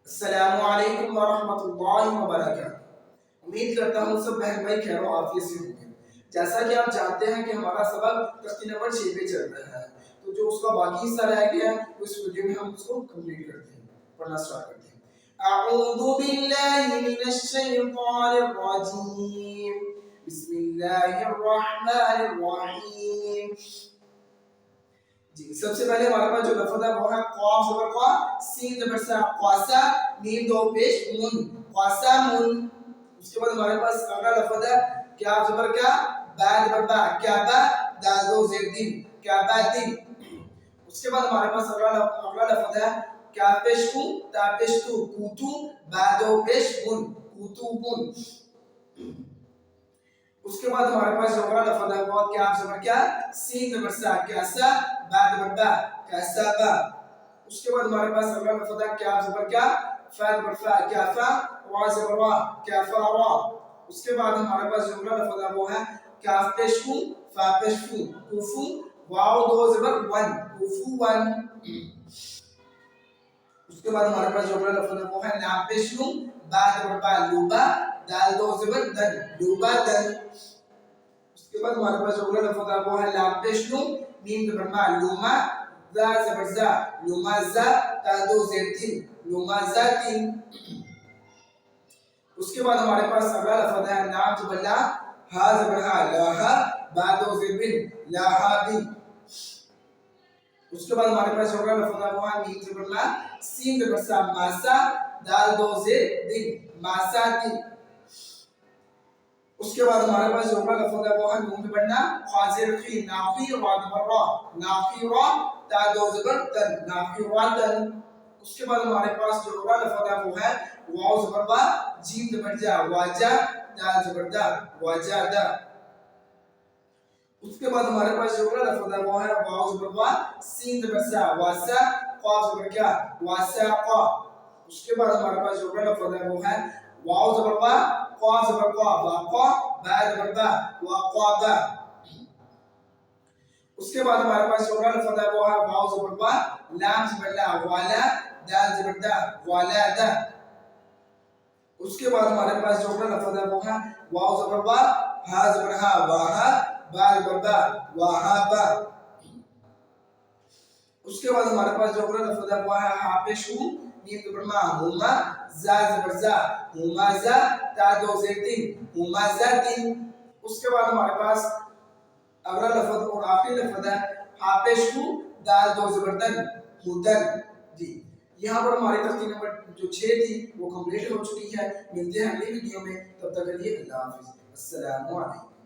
अस्सलामु अलैकुम वरहमतुल्लाहि वबरकातुहू। उम्मीद करता हूँ सब बहन भाई खैर आफियत से होंगे। जैसा कि आप जानते हैं कि हमारा सबक तख्ती नंबर 6 पे चल रहा है, तो जो उसका बाकी हिस्सा रह गया है उस वीडियो में हम उसको कंप्लीट करते हैं, पढ़ना स्टार्ट करते हैं। अऊज़ु बिल्लाहि मिनश शैतानिर रजीम, बिस्मिल्लाहिर रहमानिर रहीम। जी, सबसे पहले हमारे पास जो लफ्ज़ है वो है क़ाफ ज़बर क़ा, सीन ज़बर सा, क़ासा, मीम दो पेश मुन, क़ासामुन। उसके बाद हमारे पास अगला लफ्ज़ है क्या ज़बर क्या, बा ज़बर बा, क्या बा, दाल दो ज़ेर दिन, क्या बा दिन। उसके बाद हमारे पास अगला लफ्ज़ है क्या पेश कु, ता पेश तु, कुतु, बा दो पेश मुन, कुतुबुन। उसके बाद हमारे पास जो अगला लफ्ज़ है वो क्या ज़बर क्या, सीन ज़बर सा, कैसा, बा ज़बर बा, कैसा बा। उसके बाद हमारे पास अगला लफ्ज़ है क्या ज़बर क्या, फा ज़बर फा, क्या फा, वा ज़बर वा, क्या फा वा। उसके बाद हमारे पास जो अगला लफ्ज़ है वो है क्या पेश कु, फा पेश फु, कुफु, वाव दो ज़बर वन, कुफुवन। उसके बाद हमारे पास जो अगला लफ्ज़ है वो है लाम पेश लू, बा ज़बर बा, लुबा, दाल दो ज़बर दन, लुबादन। उसके बाद हमारे पास जो अगला लफ्ज़ है वो है लाम पेश लू, मीम ज़बर मा, लुमा, जा ज़बर जा, लुमाज़ा, ता दो ज़ेर तीन, लुमाज़ातिन। उसके बाद हमारे पास अगला लफ्ज़ है लाम ज़बर ला, हा ज़बर हा, लाहा, बा दो ज़ेर बिन, लाहाबिन। उसके बाद हमारे पास जो अगला लफ्ज़ है वो है मीम ज़बर मा, सीन ज़बर सा, मासा, दाल दो ज़ेर दिन, मासातिन। उसके बाद हमारे पास जो अगला लफ्ज़ है वो है नून ज़बर ना, खा ज़ेर खी, नाफ़ी, रा ज़बर रा, नाफ़ीरा, ता दो ज़बर तन, नाफ़ीरातन। उसके बाद हमारे पास जो अगला लफ्ज़ है वो है वाव ज़बर वा, जीम ज़बर जा, वाजा, दाल ज़बर दा, वाजादा। उसके बाद हमारे पास जो अगला लफ्ज़ है वो है वाव ज़बर वा, सीन ज़बर सा, वासा, क़ाफ ज़बर क्या, वासाक़ा। उसके बाद हमारे पास जो अगला लफ्ज़ है वो है वाव ज़बर वा, क़ाफ ज़बर क़ा, वाक़ा, बा ज़बर बा, वाक़ाबा। उसके बाद हमारे पास जो अगला लफ्ज़ है वो है वाव ज़बर वा, लाम ज़बर ला, वाला, दाल ज़बर दा, वालादा। उसके बाद हमारे पास जो अगला लफ्ज़ है वो है वाव ज़बर वा, हा ज़बर हा, वाहा, बा ज़बर बा, वाहाबा। उसके बाद हमारे पास जो अगला लफ्ज़ है वो है हा पेश हु, मीम ज़बर मा, हुमा, जा ज़बर जा, हुमाज़ा, ता दो ज़ेर तीन, हुमाज़ातिन। उसके बाद हमारे पास अगला लफ्ज़ और आखिरी लफ्ज़ है हा पेश हु, दाल दो ज़बर दन, हुदन। जी, यहाँ पर हमारी तख्ती नंबर जो 6 थी वो कंप्लीट हो चुकी है। मिलते हैं अगली वीडियो में, तब तक के लिए अल्लाह हाफ़िज़। अस्सलामु अलैकुम।